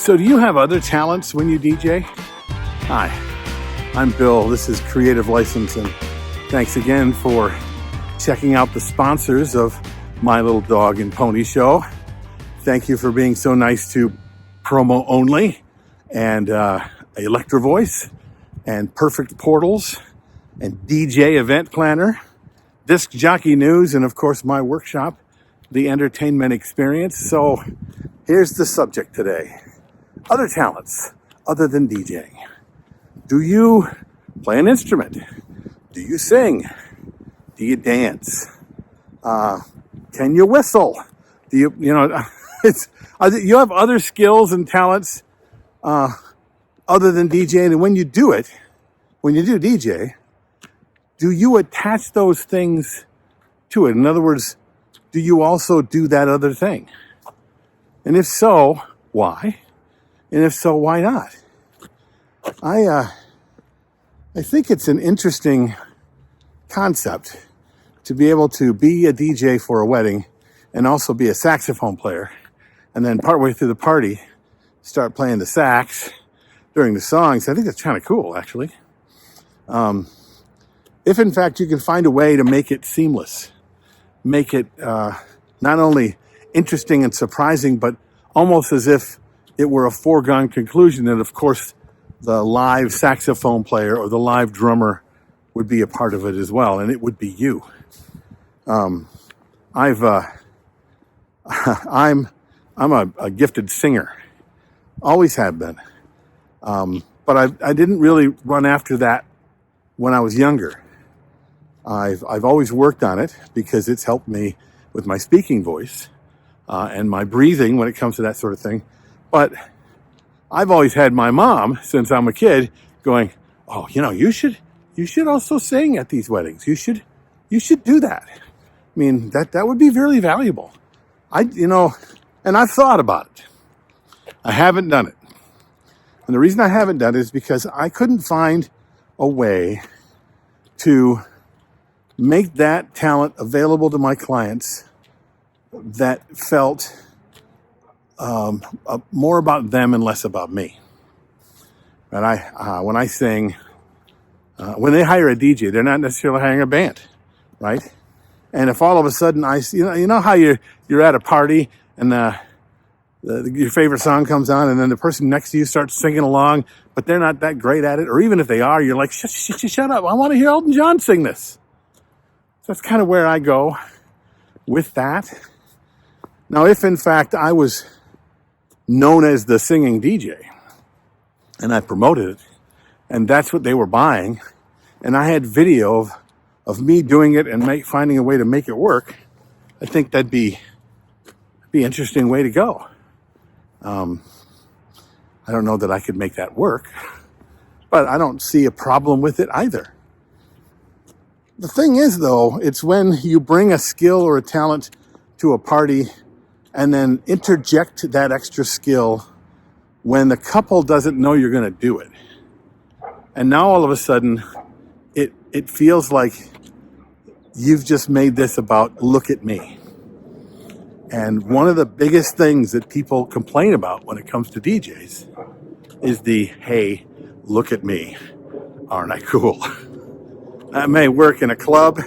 So do you have other talents when you DJ? Hi, I'm Bill. This is Creative License, and thanks again for checking out the sponsors of My Little Dog and Pony Show. Thank you for being so nice to Promo Only and Electro Voice and Perfect Portals and DJ Event Planner, Disc Jockey News, and of course my workshop, The Entertainment Experience. So here's the subject today. Other talents other than DJing. Do you play an instrument? Do you sing? Do you dance? Can you whistle? Do you you have other skills and talents other than DJing? And when you do it, when you do DJ, do you attach those things to it? In other words, do you also do that other thing? And if so, why? And if so, why not? I think it's an interesting concept to be able to be a DJ for a wedding and also be a saxophone player, and then partway through the party start playing the sax during the songs. I think that's kind of cool, actually. If in fact you can find a way to make it seamless, make it not only interesting and surprising, but almost as if it were a foregone conclusion that, of course, the live saxophone player or the live drummer would be a part of it as well, and it would be you. I'm a gifted singer, always have been, but I didn't really run after that when I was younger. I've always worked on it because it's helped me with my speaking voice and my breathing when it comes to that sort of thing. But I've always had my mom, since I'm a kid, going, "Oh, you should also sing at these weddings. You should do that. I mean, that would be very valuable." And I've thought about it. I haven't done it. And the reason I haven't done it is because I couldn't find a way to make that talent available to my clients that felt more about them and less about me. And when I sing, when they hire a DJ, they're not necessarily hiring a band, right? And if all of a sudden you know how you're at a party and your favorite song comes on, and then the person next to you starts singing along, but they're not that great at it, or even if they are, you're like, shut up! I want to hear Elton John sing this. So that's kind of where I go with that. Now, if in fact I was known as the singing DJ, and I promoted it, and that's what they were buying, and I had video of me doing it and finding a way to make it work, I think that'd be an interesting way to go. I don't know that I could make that work, but I don't see a problem with it either. The thing is, though, it's when you bring a skill or a talent to a party and then interject that extra skill when the couple doesn't know you're going to do it. And now all of a sudden, it feels like you've just made this about, look at me. And one of the biggest things that people complain about when it comes to DJs is hey, look at me. Aren't I cool? That may work in a club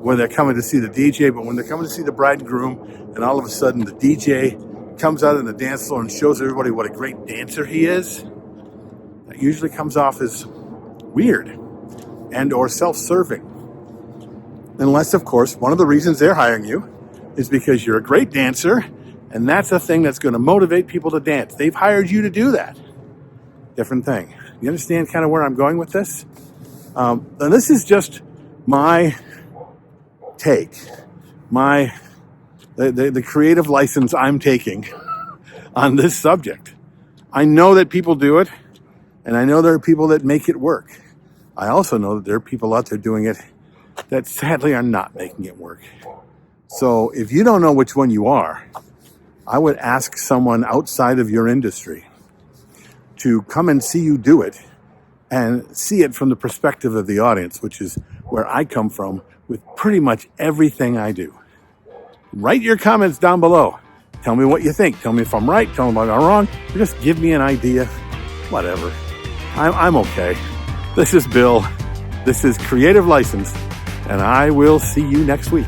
where they're coming to see the DJ, but when they're coming to see the bride and groom, and all of a sudden the DJ comes out on the dance floor and shows everybody what a great dancer he is, that usually comes off as weird and or self-serving. Unless, of course, one of the reasons they're hiring you is because you're a great dancer, and that's a thing that's going to motivate people to dance. They've hired you to do that. Different thing. You understand kind of where I'm going with this? And this is just my take, the creative license I'm taking on this subject. I know that people do it, and I know there are people that make it work. I also know that there are people out there doing it that sadly are not making it work. So if you don't know which one you are, I would ask someone outside of your industry to come and see you do it and see it from the perspective of the audience, which is where I come from with pretty much everything I do. Write your comments down below. Tell me what you think. Tell me if I'm right. Tell me if I'm wrong. Or just give me an idea. Whatever. I'm okay. This is Bill. This is Creative License. And I will see you next week.